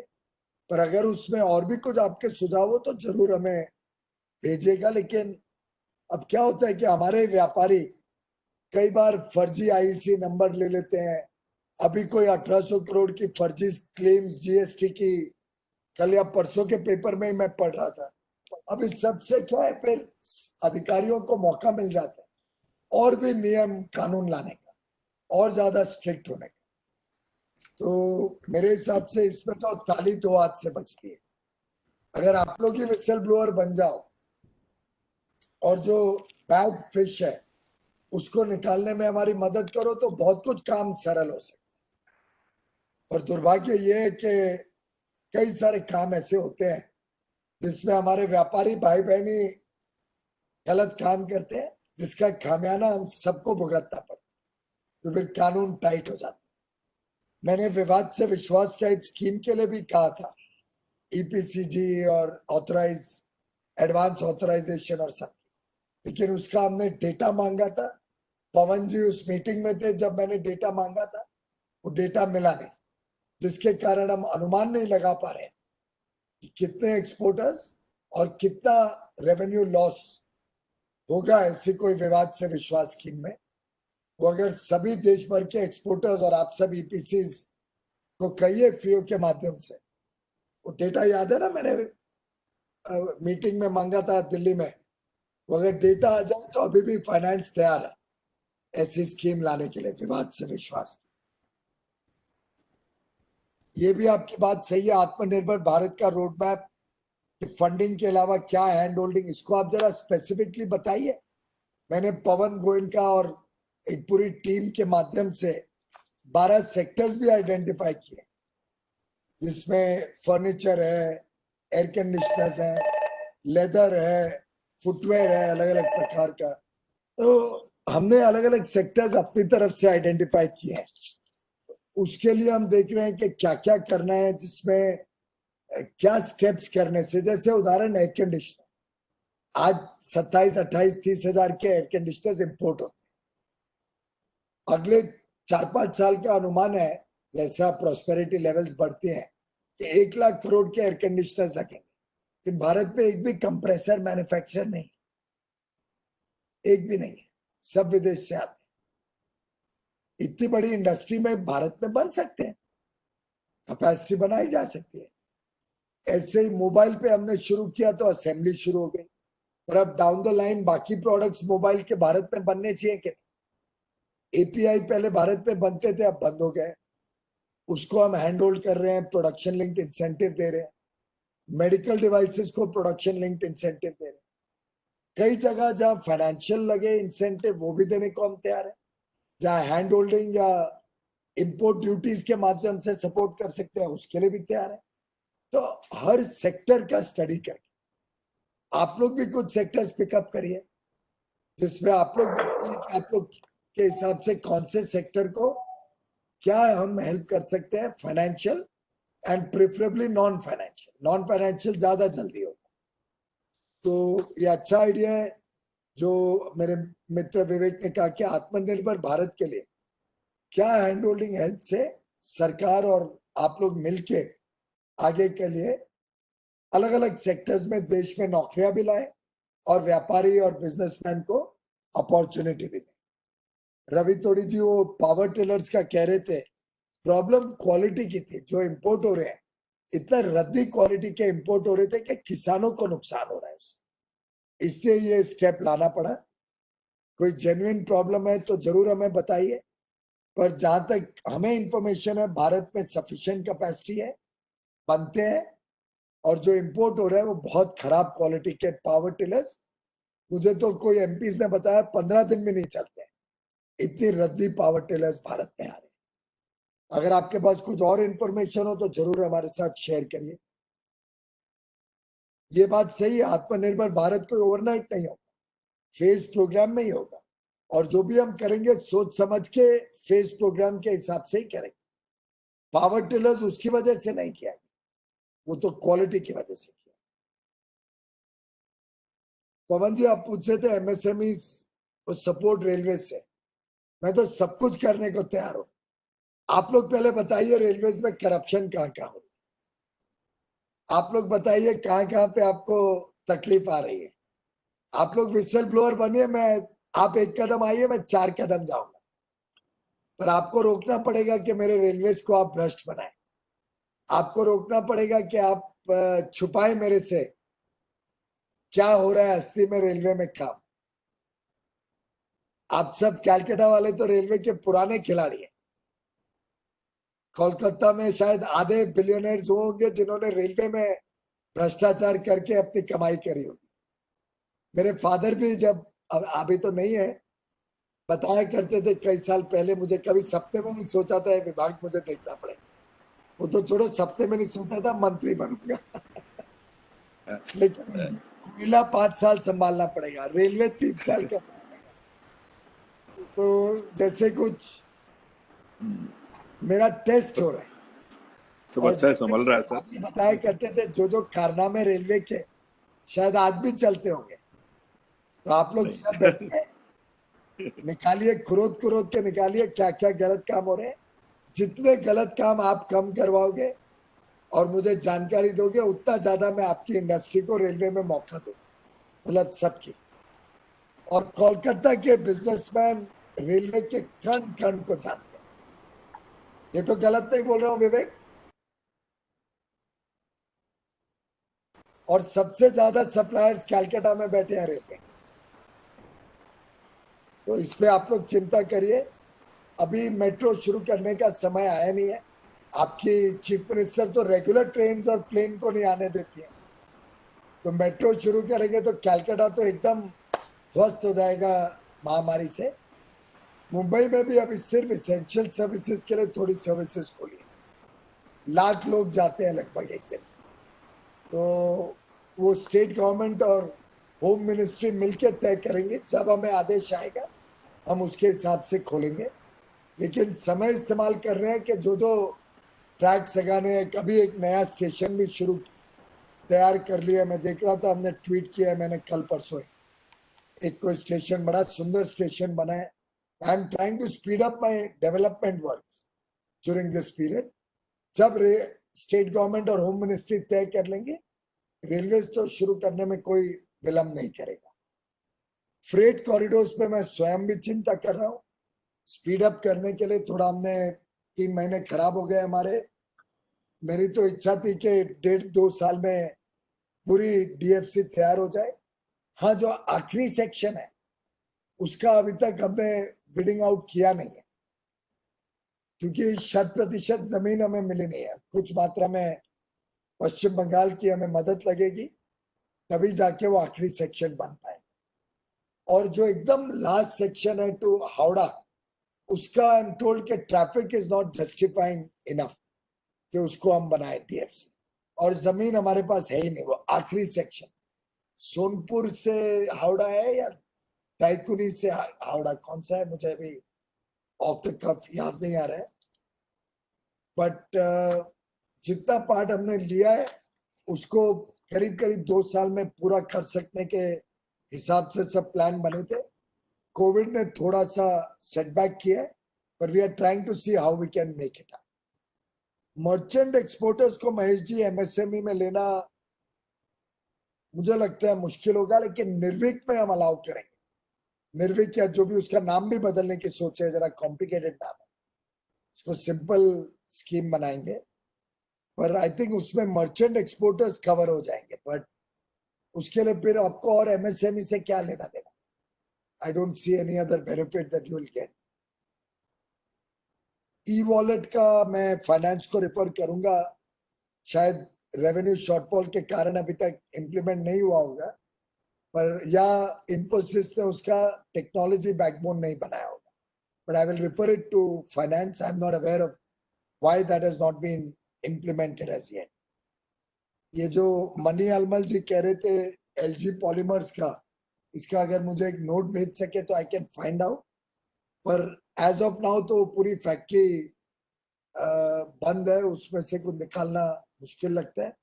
पर अगर उसमें और भी कुछ आपके सुझाव हो तो जरूर हमें भेजिएगा। लेकिन अब क्या होता है कि हमारे व्यापारी कई बार फर्जी आईसी नंबर ले लेते हैं। अभी कोई 1800 करोड़ की फर्जी क्लेम्स जीएसटी की कल या परसों के पेपर में ही मैं पढ़ रहा था। अब इस सब से क्या है, फिर अधिकारियों को मौका मिल जाता है और भी नियम कानून लाने का, और ज्यादा स्ट्रिक्ट होने का। तो मेरे हिसाब से इसमें तो ताली दो हाथ से बचती है। अगर आप लोग ही विसल ब्लोअर बन जाओ और जो बैड फिश है उसको निकालने में हमारी मदद करो, तो बहुत कुछ काम सरल हो सकता है। और दुर्भाग्य ये है कि कई सारे काम ऐसे होते हैं जिसमें हमारे व्यापारी भाई बहनी गलत काम करते हैं, जिसका खामियाना हम सबको भुगतना पड़ता है, तो फिर कानून टाइट हो जाता है। मैंने विवाद से विश्वास टाइप स्कीम के लिए भी कहा था, ईपीसीजी और ऑथराइज एडवांस ऑथराइजेशन और सब, लेकिन उसका हमने डेटा मांगा था। पवन जी उस मीटिंग में थे जब मैंने डेटा मांगा था, वो डेटा मिला नहीं, जिसके कारण हम अनुमान नहीं लगा पा रहे हैं कि कितने एक्सपोर्टर्स और कितना रेवेन्यू लॉस होगा ऐसी कोई विवाद से विश्वास स्कीम में। वो अगर सभी देश भर के एक्सपोर्टर्स और आप सब ईपीसीज को कहिए फीओ के माध्यम से, वो डेटा याद है ना, मैंने मीटिंग में मांगा था दिल्ली में, वो अगर डेटा आ जाए तो अभी भी फाइनेंस तैयार है ऐसी स्कीम लाने के लिए, विवाद से विश्वास। ये भी आपकी बात सही है, आत्मनिर्भर भारत का रोड मैप फंडिंग के अलावा क्या हैंड होल्डिंग, इसको आप जरा स्पेसिफिकली बताइए। मैंने पवन गोयनका और एक पूरी टीम के माध्यम से 12 सेक्टर्स भी आइडेंटिफाई किए, जिसमें फर्नीचर है, एयर कंडीशनर्स है, लेदर है, फुटवेयर है, अलग अलग प्रकार का। तो हमने अलग अलग सेक्टर्स अपनी तरफ से आइडेंटिफाई किए हैं। उसके लिए हम देख रहे हैं कि क्या क्या करना है, जिसमें क्या स्टेप्स करने से, जैसे उदाहरण एयर कंडीशनर, आज 27, 28, 30 हजार के एयर कंडीशनर्स इंपोर्ट होते हैं। अगले 4-5 साल का अनुमान है, जैसा प्रोस्पेरिटी लेवल्स बढ़ती हैं, कि 1 लाख करोड़ के एयर कंडीशनर्स लगेंगे। लेकिन भारत में एक भी कंप्रेसर मैन्युफैक्चर नहीं, एक भी नहीं है, सब विदेश से आते हैं। इतनी बड़ी इंडस्ट्री में भारत में बन सकते हैं, कैपेसिटी बनाई जा सकती है। ऐसे ही मोबाइल पे हमने शुरू किया तो असेंबली शुरू हो गई, और अब डाउन द लाइन बाकी प्रोडक्ट्स मोबाइल के भारत में बनने चाहिए कि एपीआई पहले भारत में बनते थे, अब बंद हो गए। उसको हम हैंड होल्ड कर रहे हैं, प्रोडक्शन लिंक्ड इंसेंटिव दे रहे हैं, मेडिकल डिवाइसेस को प्रोडक्शन लिंक्ड इंसेंटिव दे रहे हैं। कई जगह जहां फाइनेंशियल लगे इंसेंटिव, वो भी देने को हम तैयार है। जहां हैंड होल्डिंग या इंपोर्ट ड्यूटीज के माध्यम से सपोर्ट कर सकते हैं, उसके लिए भी तैयार है। तो हर सेक्टर का स्टडी करके आप लोग भी कुछ सेक्टर्स पिकअप करिए, जिसमें आप लोग के हिसाब से कौन से सेक्टर को क्या हम हेल्प कर सकते हैं, financial and preferably non financial. Non financial ज्यादा जल्दी होगा। तो ये अच्छा आइडिया है जो मेरे मित्र विवेक ने कहा कि आत्मनिर्भर भारत के लिए क्या हैंड होल्डिंग हेल्प से सरकार और आप लोग मिलके आगे के लिए अलग अलग सेक्टर्स में देश में नौकरियां भी लाए और व्यापारी और बिजनेसमैन को अपॉर्चुनिटी भी दे। रवि तोड़ी जी वो पावर टिलर्स का कह रहे थे, प्रॉब्लम क्वालिटी की थी। जो इंपोर्ट हो रहे हैं, इतना रद्दी क्वालिटी के इंपोर्ट हो रहे थे कि किसानों को नुकसान हो रहा है उससे। इससे ये स्टेप लाना पड़ा। कोई जेन्युइन प्रॉब्लम है तो जरूर हमें बताइए, पर जहां तक हमें इंफॉर्मेशन है, भारत में सफिशिएंट कैपेसिटी है, बनते हैं। और जो इंपोर्ट हो रहा है वो बहुत खराब क्वालिटी के पावर टिलर्स, मुझे तो कोई एमपीज ने बताया 15 दिन में नहीं चलते, इतनी रद्दी पावर टिलर्स भारत में आ रहे हैं। अगर आपके पास कुछ और इंफॉर्मेशन हो तो जरूर हमारे साथ शेयर करिए। ये बात सही है, आत्मनिर्भर भारत कोई ओवरनाइट नहीं होगा, फेज प्रोग्राम में ही होगा। और जो भी हम करेंगे सोच समझ के फेज प्रोग्राम के हिसाब से ही करेंगे। पावर टिलर्स उसकी वजह से नहीं किया, वो तो क्वालिटी की वजह से किया। पवन जी आप पूछ रहे थे एमएसएमई को सपोर्ट रेलवे से, मैं तो सब कुछ करने को तैयार हूं। आप लोग पहले बताइए रेलवेज में करप्शन कहाँ कहाँ हो, आप लोग बताइए कहाँ कहाँ पे आपको तकलीफ आ रही है। आप लोग विसल ब्लोअर बनिए, मैं आप 1 कदम आइए, मैं 4 कदम जाऊंगा। पर आपको रोकना पड़ेगा कि मेरे रेलवेज को आप भ्रष्ट बनाएं। आपको रोकना पड़ेगा कि आप छुपाए मेरे से क्या हो रहा है असली में रेलवे में काम। आप सब कैलकाटा वाले तो रेलवे के पुराने खिलाड़ी हैं। कोलकाता में शायद आधे बिलियनर्स होंगे जिन्होंने रेलवे में भ्रष्टाचार करके अपनी कमाई करी होगी। मेरे फादर भी जब, अभी तो नहीं है, बताया करते थे कई साल पहले, मुझे कभी सपने में नहीं सोचा था विभाग मुझे देखना पड़ेगा। वो तो छोड़ो, सपने में नहीं सोचा था मंत्री बनूंगा। लेकिन कोयला 5 साल संभालना पड़ेगा, रेलवे 3 साल का पड़ेगा। तो जैसे कुछ मेरा टेस्ट हो रहा है। सब अच्छा है, संभल रहा है सर। आप बताया करते थे जो कारनामे रेलवे के शायद आज भी चलते होंगे। तो आप लोग सब बैठिए, निकालिए, खुरोद के निकालिए क्या क्या गलत काम हो रहे हैं। जितने गलत काम आप कम करवाओगे और मुझे जानकारी दोगे, उतना ज्यादा मैं आपकी इंडस्ट्री को रेलवे में मौका दूं, मतलब सबकी। और कोलकाता के बिजनेसमैन रेलवे के कण कण को जानते हैं। ये तो गलत नहीं बोल रहा हूं विवेक। और सबसे ज्यादा सप्लायर्स कैलकाटा में बैठे हैं रेलवे। तो इस पे आप लोग चिंता करिए। अभी मेट्रो शुरू करने का समय आया नहीं है। आपकी चीफ मिनिस्टर तो रेगुलर ट्रेन और प्लेन को नहीं आने देती है। तो मेट्रो शुरू करेंगे तो कलकत्ता तो एकदम ध्वस्त हो जाएगा महामारी से। मुंबई में भी अभी सिर्फ इसेंशियल सर्विसेज के लिए थोड़ी सर्विसेज खोली है, लाख लोग जाते हैं लगभग एक दिन। तो वो स्टेट गवर्नमेंट और होम मिनिस्ट्री मिलकर तय करेंगे, जब हमें आदेश आएगा हम उसके हिसाब से खोलेंगे। लेकिन समय इस्तेमाल कर रहे हैं कि जो जो ट्रैक्स लगाने हैं, कभी एक नया स्टेशन भी शुरू तैयार कर लिया। मैं देख रहा था, हमने ट्वीट किया है मैंने कल परसों एक कोई स्टेशन, बड़ा सुंदर स्टेशन बना है। I am trying to speed up my development works during this period. जब स्टेट गवर्नमेंट और होम मिनिस्ट्री तय कर लेंगे, रेलवेज तो शुरू करने में कोई विलंब नहीं करेगा। फ्रेट कॉरिडोर्स पे मैं स्वयं भी चिंता कर रहा हूँ। स्पीड अप करने के लिए थोड़ा हमने 3 महीने खराब हो गए हमारे। मेरी तो इच्छा थी कि 1.5-2 साल में पूरी DFC तैयार हो जाए। हाँ, जो आखिरी सेक्शन है उसका अभी तक हमने बिडिंग आउट किया नहीं है, क्योंकि 100% जमीन हमें मिली नहीं है। कुछ मात्रा में पश्चिम बंगाल की हमें मदद लगेगी, तभी जाके वो आखिरी सेक्शन बन पाएगा। और जो एकदम लास्ट सेक्शन है टू हावड़ा, उसका आई एम टोल्ड के traffic is not justifying enough कि उसको हम बनाए DFC, और जमीन हमारे पास है ही नहीं। वो आखिरी सेक्शन सोनपुर से हावड़ा है या दाइकुनी से हावड़ा, कौन सा है मुझे अभी ऑफ द कफ याद नहीं आ रहा है। बट जितना पार्ट हमने लिया है उसको करीब करीब 2 साल में पूरा कर सकने के हिसाब से सब प्लान बने थे। कोविड ने थोड़ा सा सेटबैक किया है, पर we are trying to see how we can make it up. Merchant exporters को महेश जी MSME में लेना मुझे लगता है मुश्किल होगा, लेकिन निर्विक में हम अलाउ करेंगे। निर्विक या जो भी उसका नाम भी बदलने की सोच है, जरा कॉम्प्लिकेटेड नाम है, उसको सिंपल स्कीम बनाएंगे। पर आई थिंक उसमें मर्चेंट एक्सपोर्टर्स कवर हो जाएंगे, बट उसके लिए फिर आपको और MSME से क्या लेना देना। I don't see any other benefit that you will get. E-wallet का मैं फाइनेंस को रेफर करूंगा, शायद रेवेन्यू शॉर्टफॉल के कारण अभी तक इम्प्लीमेंट नहीं हुआ होगा, पर या इन्फोसिस ने उसका टेक्नोलॉजी बैकबोन नहीं बनाया होगा। But I will refer it to finance. I am not aware of why that has not been implemented as yet. ये जो मनी अलमल जी कह रहे थे LG पॉलीमर्स का, इसका अगर मुझे एक नोट भेज सके तो आई कैन फाइंड आउट। पर एज ऑफ नाउ तो पूरी फैक्ट्री बंद है, उसमें से कुछ निकालना मुश्किल लगता है।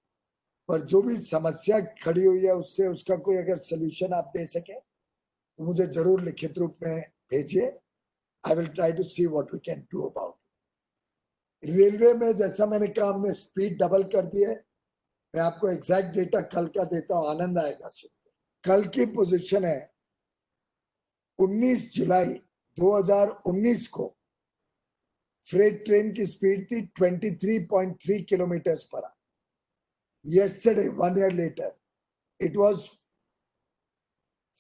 पर जो भी समस्या खड़ी हुई है उससे उसका कोई अगर सोल्यूशन आप दे सके तो मुझे जरूर लिखित रूप में भेजिए। I will try to see what we can do about. Railway में जैसा मैंने कहा, हमने स्पीड डबल कर दी है। मैं आपको एग्जैक्ट डेटा कल का देता हूँ, आनंद आएगा सुन। कल की पोजीशन है 19 जुलाई 2019 को फ्रेट ट्रेन की स्पीड थी 23.3 kilometre per hour. Yesterday, 1 year later, it was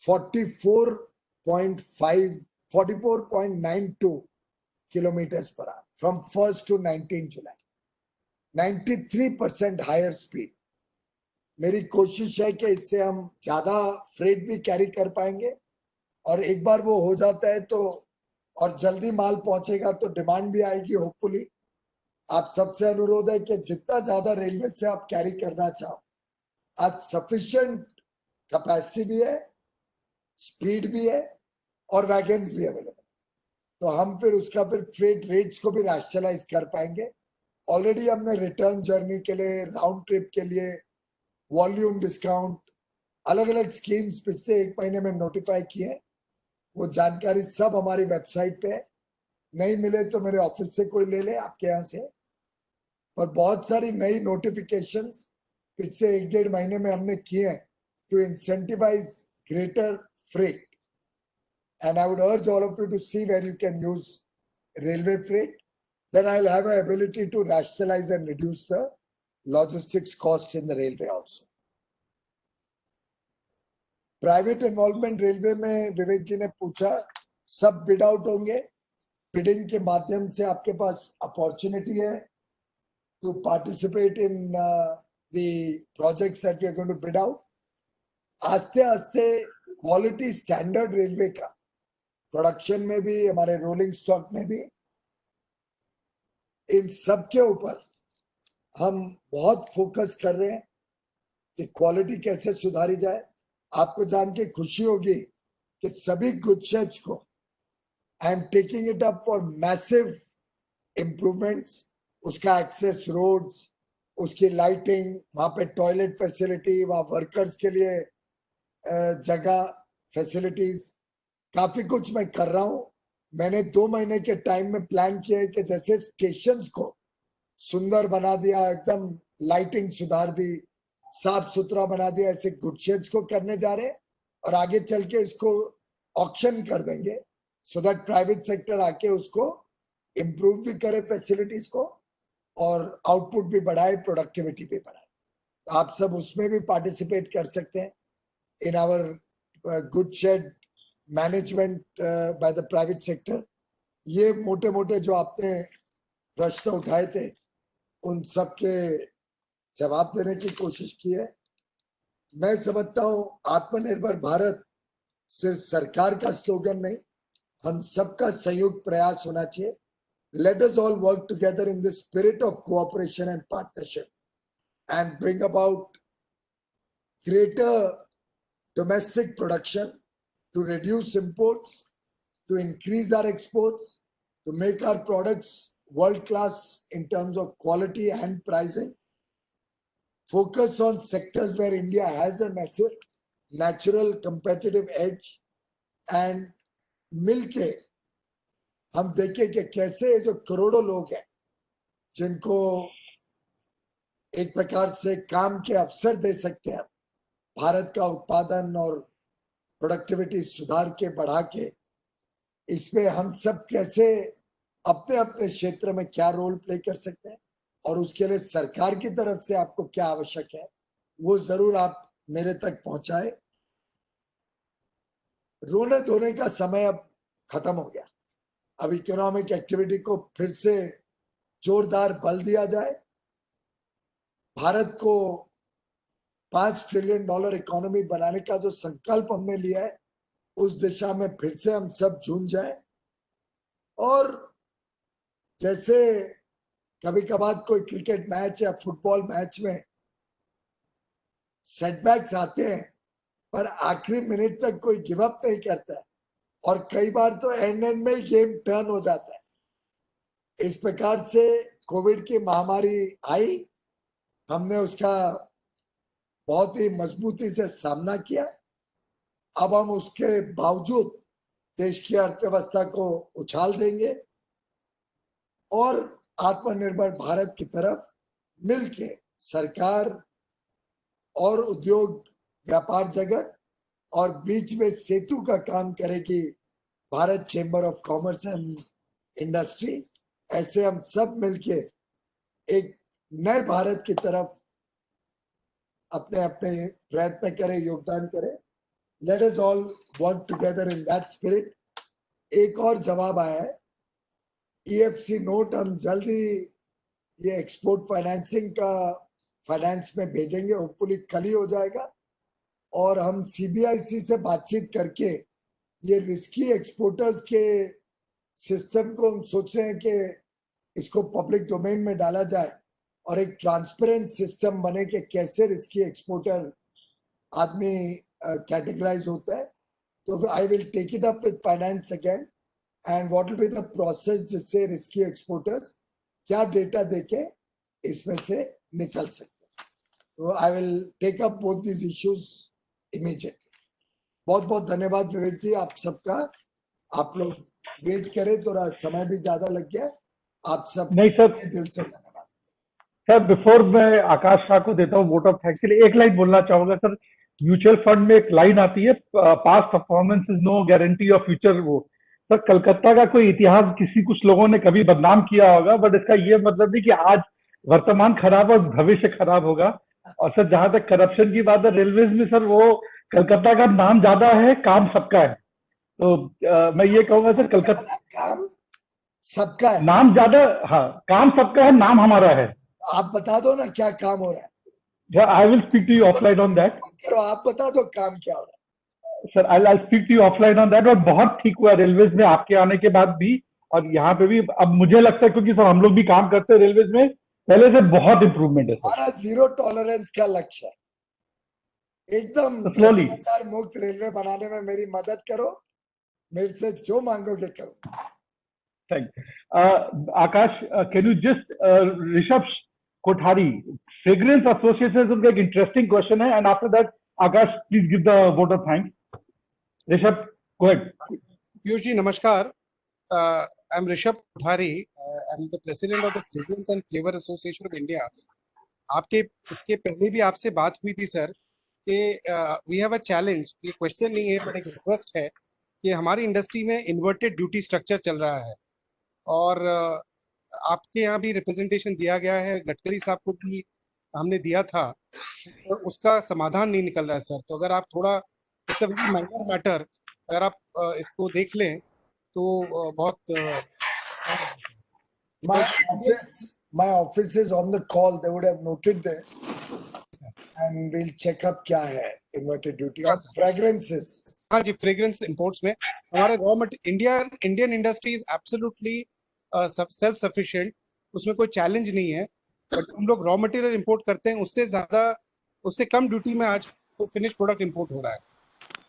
44.92 kilometers per hour from 1st to 19 July. 93% higher speed. मेरी कोशिश है कि इससे हम ज्यादा फ्रेट भी कैरी कर पाएंगे, और एक बार वो हो जाता है तो और जल्दी माल पहुंचेगा तो डिमांड भी आएगी होपफुली। आप सबसे अनुरोध है कि जितना ज्यादा रेलवे से आप कैरी करना चाहो, आज सफिशिएंट कैपेसिटी भी है, स्पीड भी है और वैगन्स भी अवेलेबल, तो हम फिर उसका फिर फ्रेट रेट्स को भी रैशनलाइज कर पाएंगे। ऑलरेडी हमने रिटर्न जर्नी के लिए, राउंड ट्रिप के लिए वॉल्यूम डिस्काउंट, अलग अलग स्कीम्स पिछले 1 महीने में नोटिफाई किए। वो जानकारी सब हमारी वेबसाइट पे है। नहीं मिले तो मेरे ऑफिस से कोई ले ले, आपके यहाँ से। पर बहुत सारी नई नोटिफिकेशंस पिछले 1-1.5 महीने में हमने किए हैं to incentivise greater freight, and I would urge all of you to see where you can use railway freight, then I'll have an ability to rationalize and reduce the logistics cost in the railway also. Private involvement railway में विवेक जी ने पूछा, सब बिड आउट होंगे। बिडिंग के माध्यम से आपके पास अपॉर्चुनिटी है to participate in the projects that we are going to bid out. आस्ते आस्ते क्वालिटी स्टैंडर्ड रेलवे का प्रोडक्शन में भी, हमारे रोलिंग स्टॉक में भी, इन सब के ऊपर हम बहुत फोकस कर रहे हैं कि क्वालिटी कैसे सुधारी जाए। आपको जान के खुशी होगी कि सभी गुड शेड्स को I am taking it up for massive improvements. उसका एक्सेस रोड्स, उसकी लाइटिंग, वहां पे टॉयलेट फैसिलिटी, वहां वर्कर्स के लिए जगह, फैसिलिटीज, काफी कुछ मैं कर रहा हूं। मैंने 2 महीने के टाइम में प्लान किया है कि जैसे स्टेशंस को सुंदर बना दिया, एकदम लाइटिंग सुधार दी, साफ सुथरा बना दिया, ऐसे गुड शेड्स को करने जा रहे हैं और आगे चल के इसको ऑक्शन कर देंगे सो दैट प्राइवेट सेक्टर आके उसको इम्प्रूव भी करे फैसिलिटीज को और आउटपुट भी बढ़ाए, प्रोडक्टिविटी भी बढ़ाए। तो आप सब उसमें भी पार्टिसिपेट कर सकते हैं in our good shed management by the private sector. ये मोटे मोटे जो आपने प्रश्न उठाए थे उन सब के जवाब देने की कोशिश की है। मैं समझता हूं आत्मनिर्भर भारत सिर्फ सरकार का स्लोगन नहीं, हम सबका संयुक्त प्रयास होना चाहिए। Let us all work together in the spirit of cooperation and partnership and bring about greater domestic production to reduce imports, to increase our exports, to make our products world class in terms of quality and pricing. Focus on sectors where India has a massive natural competitive edge and milke हम देखें कि कैसे जो करोड़ों लोग हैं जिनको एक प्रकार से काम के अवसर दे सकते हैं, भारत का उत्पादन और प्रोडक्टिविटी सुधार के बढ़ा के, इसमें हम सब कैसे अपने अपने क्षेत्र में क्या रोल प्ले कर सकते हैं और उसके लिए सरकार की तरफ से आपको क्या आवश्यक है वो जरूर आप मेरे तक पहुंचाए। रोने धोने का समय अब खत्म हो गया। अब इकोनॉमिक एक्टिविटी को फिर से जोरदार बल दिया जाए। भारत को $5 ट्रिलियन इकोनॉमी बनाने का जो संकल्प हमने लिया है उस दिशा में फिर से हम सब झूम जाए। और जैसे कभी कभार कोई क्रिकेट मैच या फुटबॉल मैच में सेटबैक्स आते हैं पर आखिरी मिनट तक कोई गिव अप नहीं करता है और कई बार तो एंड में ही गेम टर्न हो जाता है। इस प्रकार से कोविड की महामारी आई, हमने उसका बहुत ही मजबूती से सामना किया। अब हम उसके बावजूद देश की अर्थव्यवस्था को उछाल देंगे और आत्मनिर्भर भारत की तरफ मिलके सरकार और उद्योग व्यापार जगत और बीच में सेतु का काम करेगी Bharat chamber of commerce and industry. ऐसे हम सब मिलके एक नए भारत की तरफ अपने अपने प्रयत्न करें, योगदान करें। Let us all work together in that spirit. एक और जवाब आया है, EFC नोट हम जल्दी ये एक्सपोर्ट फाइनेंसिंग का फाइनेंस में भेजेंगे, होपफुली कल ही हो जाएगा। और हम CBIC से बातचीत करके ये रिस्की एक्सपोर्टर्स के सिस्टम को हम सोच रहे हैं कि इसको पब्लिक डोमेन में डाला जाए और एक ट्रांसपेरेंट सिस्टम बने कि कैसे रिस्की एक्सपोर्टर आदमी कैटेगराइज होता है। तो I will take it up with finance again and what will be the process जिससे रिस्की एक्सपोर्टर्स क्या डेटा देके इसमें से निकल सकते हैं। तो I will take up both this issues immediately. बहुत बहुत धन्यवाद विवेक जी आप सबका। आप लोग वेट करें, थोड़ा समय भी ज्यादा लग गया। आप सब नहीं सर, दिल से धन्यवाद। सर बिफोर मैं आकाश शाह को देता हूँ वोट ऑफ थैंक्स के लिए, एक लाइन बोलना चाहूंगा सर। म्यूचुअल फंड में एक लाइन आती है, past performance is no guarantee of future. वो सर कलकत्ता का कोई इतिहास किसी कुछ लोगों ने कभी बदनाम किया होगा, बट इसका ये मतलब नहीं कि आज वर्तमान खराब और भविष्य खराब होगा। और सर जहां तक करप्शन की बात है, रेलवेज में सर वो कलकत्ता का नाम ज्यादा है, काम सबका है। तो मैं ये कहूंगा सर कलकत्ता काम सबका है, नाम ज्यादा, हाँ काम सबका है, नाम हमारा है। आप बता दो ना क्या काम हो रहा है। Yeah, I will speak to you offline on that. करो, आप बता दो काम क्या हो रहा है. Sir, I'll speak to you offline on that. और बहुत ठीक हुआ रेलवेज में आपके आने के बाद भी, और यहाँ पे भी अब मुझे लगता है क्योंकि सर हम लोग भी काम करते हैं रेलवेज में, पहले से बहुत इंप्रूवमेंट है सर. हमारा जीरो टॉलरेंस का लक्ष्य है. एकदम तो slowly. भ्रष्टाचार मुक्त रेलवे बनाने में मेरी मदद करो, मेरे से जो मांगोगे करो. Thank you. Akash, can you just Rishabh Kothari, Fragrance Association का एक interesting question है, and after that, Akash, please give the vote of thanks. Rishabh, go ahead. Piyush ji, namaskar. I'm Rishabh Kothari. I'm the president of the Fragrance and Flavor Association of India. आपके इसके पहले भी आपसे बात हुई थी सर कि we have a challenge. ये क्वेश्चन नहीं है पर एक रिक्वेस्ट है कि हमारी इंडस्ट्री में इन्वर्टेड ड्यूटी स्ट्रक्चर चल रहा है और आपके यहाँ भी रिप्रेजेंटेशन दिया गया है, गडकरी साहब को भी हमने दिया था, तो उसका समाधान नहीं निकल रहा है सर. तो अगर आप थोड़ा, it's a very minor matter, अगर आप इसको देख लें तो बहुत. My office is on the call. They would have noted this, and we'll check up क्या है inverted duty और fragrances. हाँ जी, फ्रेग्रेंस इंपोर्ट्स में हमारे raw material, Indian industry is absolutely self sufficient, उसमें कोई चैलेंज नहीं है. बट हम लोग रॉ मटेरियल इंपोर्ट करते हैं, उससे ज्यादा, उससे कम ड्यूटी में आज फिनिश प्रोडक्ट इंपोर्ट हो रहा है.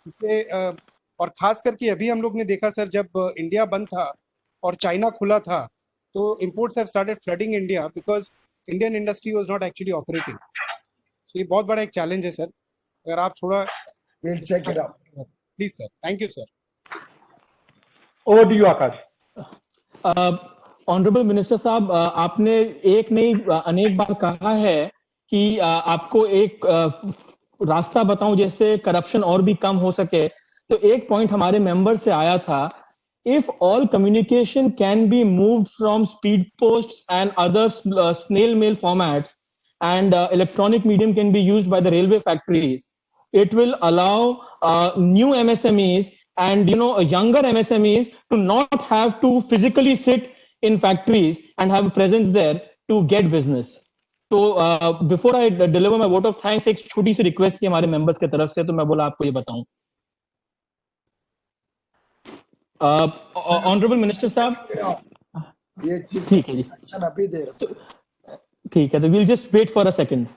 जिससे और खास करके अभी हम लोग ने देखा सर, जब इंडिया बंद था और चाइना खुला था, तो imports have started flooding India because Indian industry was not actually operating. So ये बहुत बड़ा एक चैलेंज है सर. अगर आप थोड़ा We'll check it out. Please sir. Thank you sir. Over to you, Akash. Honourable minister साहब, आपने एक नहीं अनेक बार कहा है कि आपको एक रास्ता बताऊं जैसे करप्शन और भी कम हो सके. तो एक पॉइंट हमारे मेंबर से आया था, if all communication can be moved from speed posts and other snail mail formats and electronic medium can be used by the railway factories, it will allow new MSMEs and younger MSMEs to not have to physically sit in factories and have a presence there to get business. तो before I deliver my vote of thanks, एक छोटी सी रिक्वेस्ट थी हमारे मेंबर्स की तरफ से, तो मैं बोला आपको ये बताऊं. ऑनरेबल मिनिस्टर साहब, ये चीज ठीक है जी, एक्शन अभी दे रहा हूं. ठीक है, तो we'll just wait for a second.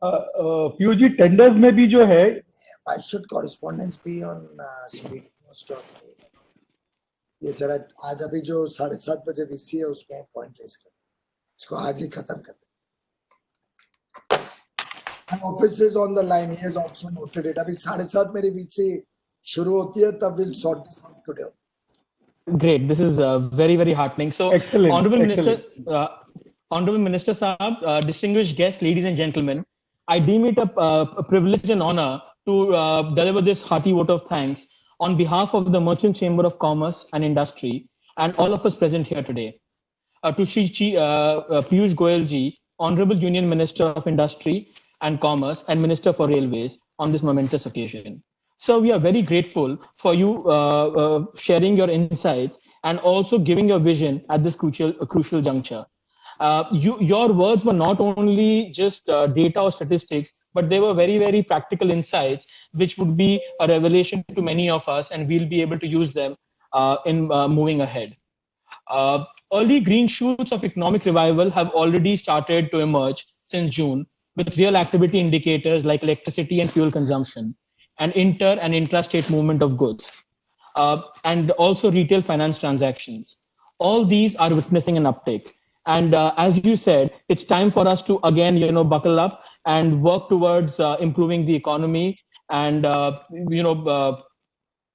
Piyush ji, tenders में भी जो है, I should correspondence be on speed post or ये जरा आज अभी जो 7:30 बजे वीसी है उसमें पॉइंट रेज कर, इसको आज ही खत्म कर दे. My office is on the line. He has also noted it. अभी 7:30 मेरी वीसी शुरू होती है, तब we'll sort this out today. Great, this is very very heartening. So Excellent, honorable excellent. minister, honorable minister Saab, distinguished guests, ladies and gentlemen, I deem it a privilege and honor to deliver this hearty vote of thanks on behalf of the Merchant Chamber of Commerce and Industry and all of us present here today. To Shri Piyush Goyal ji, Honorable Union Minister of Industry and Commerce and Minister for Railways on this momentous occasion. So we are very grateful for you sharing your insights and also giving your vision at this crucial juncture. Your words were not only just data or statistics, but they were very, very practical insights, which would be a revelation to many of us, and we'll be able to use them in moving ahead. Early green shoots of economic revival have already started to emerge since June, with real activity indicators like electricity and fuel consumption, and inter and intrastate movement of goods, and also retail finance transactions. All these are witnessing an uptake. And as you said, it's time for us to again, buckle up and work towards improving the economy and,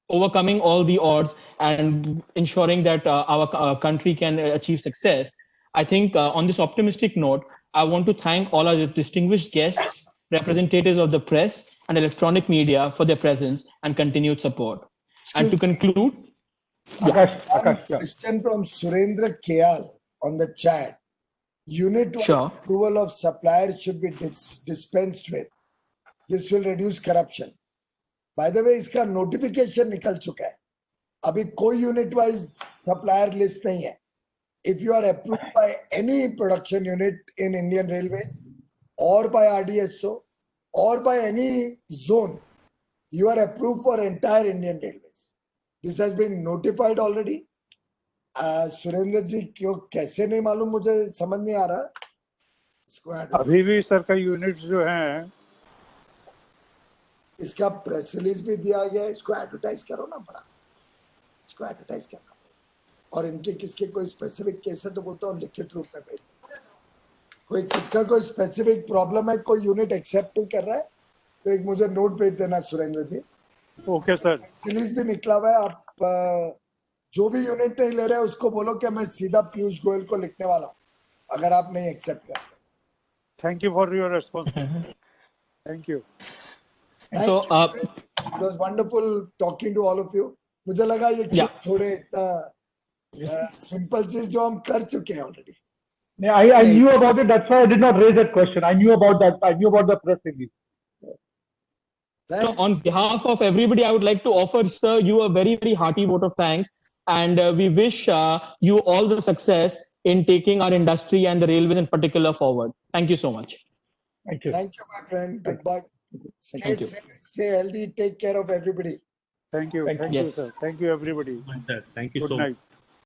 overcoming all the odds and ensuring that our country can achieve success. I think on this optimistic note, I want to thank all our distinguished guests, representatives of the press and electronic media for their presence and continued support. And to conclude, Akash, yeah. Question from Surendra Kayal on the chat. Unit-wise Sure. approval of suppliers should be dispensed with. This will reduce corruption. By the way, इसका notification निकल चुका है. अभी कोई unit-wise supplier list नहीं है. if you are approved by any production unit in Indian Railways or by RDSO or by any zone, you are approved for entire Indian Railways. This has been notified already. Surendra जी क्यों कैसे नहीं मालूम मुझे समझ नहीं आ रहा. अभी भी सर का यूनिट्स जो हैं इसका प्रेस रिलीज भी दिया गया है. इसको एडवर्टाइज करो ना बड़ा, इसको एडवर्टाइज करना. और इनके किसके कोई स्पेसिफिक केस है तो बोलता हूँ लिखित रूप में भेज. कोई किसका कोई स्पेसिफिक प्रॉब्लम है, कोई यूनिट एक्सेप्ट नहीं कर रहा है तो एक मुझे नोट भेज देना Surendra ji. Okay sir. Series भी निकला हुआ है. आप जो भी यूनिट नहीं ले रहे उसको बोलो कि मैं सीधा पीयूष गोयल को लिखने वाला हूँ अगर आप नहीं एक्सेप्ट करते. Thank you for your response. Thank you. So, it was wonderful talking to all of you. मुझे लगा ये क्यों थोड़े इतना सिंपल चीज जो हम कर चुके हैं already. Yeah, I knew about it. That's why I did not raise that question. I knew about that. I knew about the press release. So on behalf of everybody, I would like to offer, sir, you a very, very hearty vote of thanks. And we wish you all the success in taking our industry and the railways in particular forward. Thank you so much. Thank you. Thank you, my friend. Goodbye. Stay Thank you. safe, stay healthy, take care of everybody. Thank you. Thank you, Yes. sir. Thank you, everybody. Sir, thank you Good so night. much.